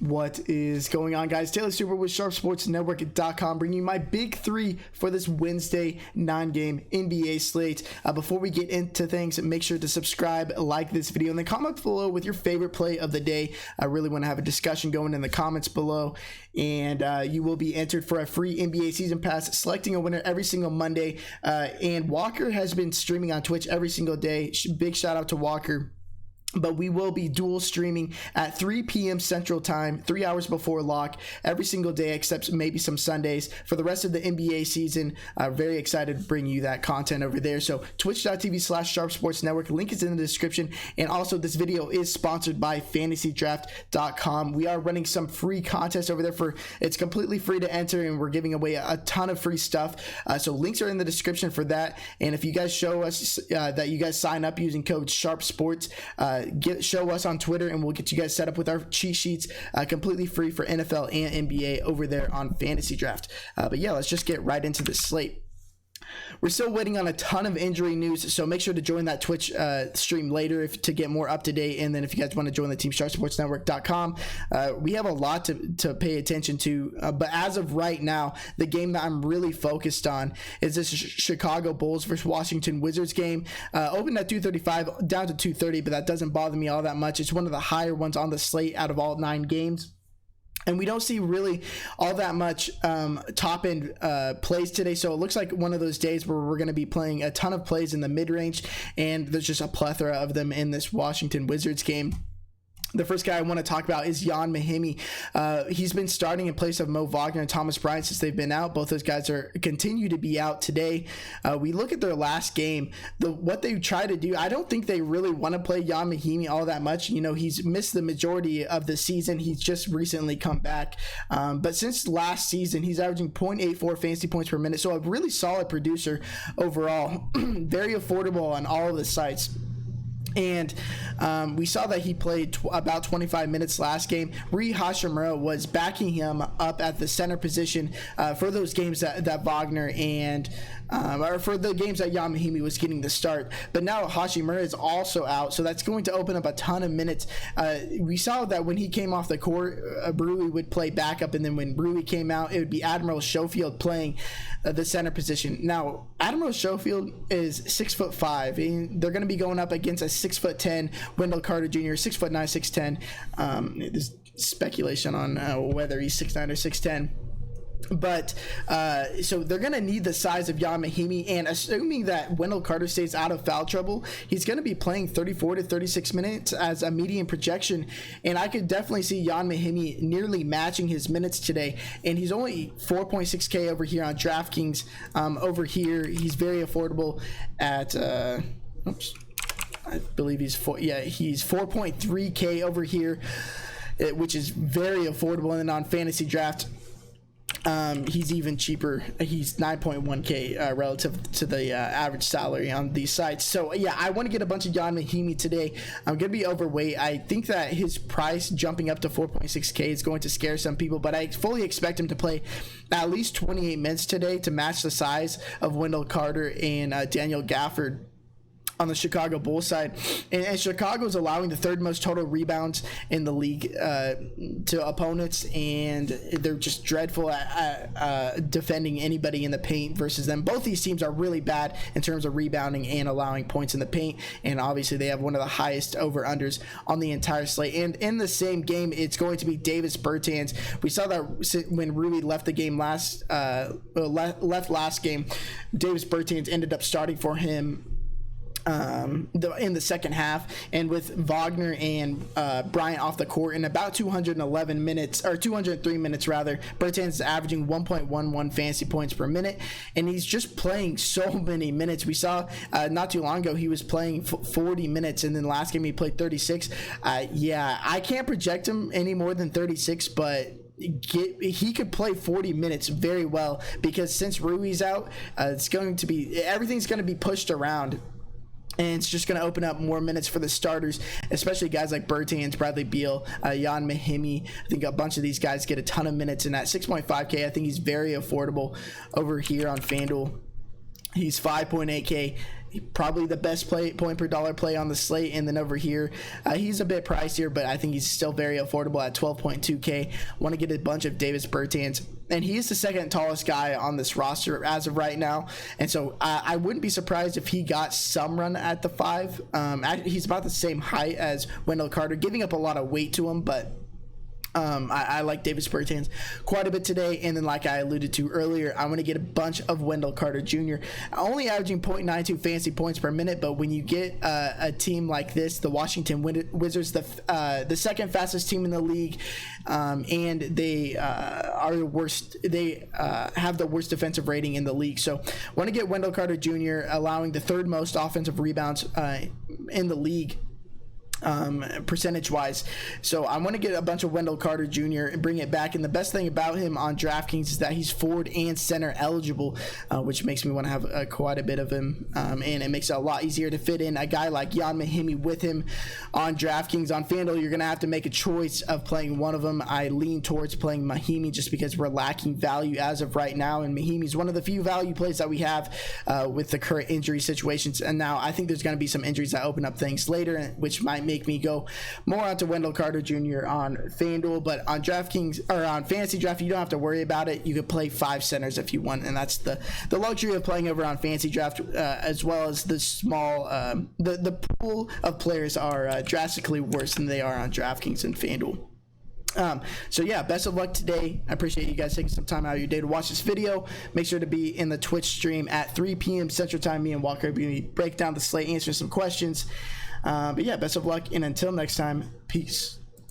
What is going on, guys? Taylor Super with SharpSportsNetwork.com bringing you my big three for this Wednesday 9-game NBA slate. Before we get into things, make sure to subscribe, like this video, and then comment below with your favorite play of the day. I really want to have a discussion going in the comments below, and you will be entered for a free NBA season pass, selecting a winner every single Monday. And Walker has been streaming on Twitch every single day. Big shout out to Walker. But we will be dual streaming at 3 p.m. Central Time, 3 hours before lock, every single day except maybe some Sundays for the rest of the NBA season. Very excited to bring you that content over there. So twitch.tv/sharpsportsnetwork. Link is in the description. And also this video is sponsored by FantasyDraft.com. We are running some free contests over there. It's completely free to enter, and we're giving away a ton of free stuff. So links are in the description for that. And if you guys show us that you guys sign up using code SharpSports, show us on Twitter, and we'll get you guys set up with our cheat sheets completely free for NFL and NBA over there on Fantasy Draft. But yeah, let's just get right into the slate. We're still waiting on a ton of injury news, so make sure to join that Twitch stream later to get more up to date. And then if you guys want to join the team, SharpSportsNetwork.com. We have a lot to pay attention to, but as of right now, the game that I'm really focused on is this Chicago Bulls versus Washington Wizards game. Opened at 235, down to 230, but that doesn't bother me all that much. It's one of the higher ones on the slate out of all 9 games. And we don't see really all that much top-end plays today. So it looks like one of those days where we're going to be playing a ton of plays in the mid-range. And there's just a plethora of them in this Washington Wizards game. The first guy I want to talk about is Ian Mahinmi. He's been starting in place of Mo Wagner and Thomas Bryant since they've been out. Both those guys continue to be out today. We look at their last game. What they try to do, I don't think they really want to play Ian Mahinmi all that much. You know, he's missed the majority of the season. He's just recently come back. But since last season, he's averaging 0.84 fantasy points per minute. So a really solid producer overall. Very affordable on all of the sites. And we saw that he played about 25 minutes last game. Rui Hachimura was backing him up at the center position for those games that Wagner and or for the games that Ian Mahinmi was getting the start. But now Hachimura is also out, so that's going to open up a ton of minutes. We saw that when he came off the court, Rui would play backup, and then when Rui came out, it would be Admiral Schofield playing the center position. Now, Admiral Schofield is 6'5". They're going to be going up against a 6'10" Wendell Carter Jr., 6'9", 6'10". There's speculation on whether he's 6'9" or 6'10". But so they're going to need the size of Ian Mahinmi, and assuming that Wendell Carter stays out of foul trouble, he's going to be playing 34 to 36 minutes as a median projection, and I could definitely see Ian Mahinmi nearly matching his minutes today. And he's only 4.6K over here on DraftKings. Over here, he's very affordable at I believe he's 4.3K over here, which is very affordable. And then on Fantasy Draft, he's even cheaper. He's 9.1K relative to the average salary on these sites. So yeah, I want to get a bunch of Ian Mahinmi today. I'm going to be overweight. I think that his price jumping up to 4.6K is going to scare some people, but I fully expect him to play at least 28 minutes today to match the size of Wendell Carter and Daniel Gafford on the Chicago Bulls side. And Chicago's allowing the third most total rebounds in the league to opponents, and they're just dreadful at defending anybody in the paint versus them. Both these teams are really bad in terms of rebounding and allowing points in the paint, and obviously they have one of the highest over-unders on the entire slate. And in the same game, it's going to be Davis Bertans. We saw that when Rui left the game left last game, Davis Bertans ended up starting for him in the second half, and with Wagner and Bryant off the court in about 211 minutes, or 203 minutes rather, Bertans is averaging 1.11 fantasy points per minute, and he's just playing so many minutes. We saw not too long ago he was playing 40 minutes, and then last game he played 36. Yeah, I can't project him any more than 36, but he could play 40 minutes very well, because since Rui's out, everything's going to be pushed around. And it's just going to open up more minutes for the starters, especially guys like Bertans, Bradley Beal, Ian Mahinmi. I think a bunch of these guys get a ton of minutes, and at 6.5K, I think he's very affordable over here on FanDuel. He's 5.8K. probably the best point per dollar play on the slate. And then over here, he's a bit pricier, but I think he's still very affordable at 12.2K. Want to get a bunch of Davis Bertans, and he is the second tallest guy on this roster as of right now. And so I wouldn't be surprised if he got some run at the 5. He's about the same height as Wendell Carter, giving up a lot of weight to him, but I like Davis Bertans quite a bit today. And then, like I alluded to earlier, I'm going to get a bunch of Wendell Carter Jr. only averaging 0.92 fantasy points per minute. But when you get a team like this, the Washington Wizards, the second fastest team in the league, and they are the worst. They have the worst defensive rating in the league. So want to get Wendell Carter Jr. allowing the third most offensive rebounds in the league, percentage wise. So I want to get a bunch of Wendell Carter Jr. and bring it back. And the best thing about him on DraftKings is that he's forward and center eligible, which makes me want to have quite a bit of him. And it makes it a lot easier to fit in a guy like Ian Mahinmi with him on DraftKings. On FanDuel, you're going to have to make a choice of playing one of them. I lean towards playing Mahinmi just because we're lacking value as of right now. And Mahinmi is one of the few value plays that we have with the current injury situations. And now I think there's going to be some injuries that open up things later, which might make me go more onto Wendell Carter Jr. on FanDuel. But on DraftKings or on FantasyDraft, you don't have to worry about it. You could play 5 centers if you want, and that's the luxury of playing over on FantasyDraft, as well as the small the pool of players are drastically worse than they are on DraftKings and FanDuel. So yeah, best of luck today. I appreciate you guys taking some time out of your day to watch this video. Make sure to be in the Twitch stream at 3 p.m. Central Time. Me and Walker will be break down the slate, answer some questions. But yeah, best of luck, and until next time, peace.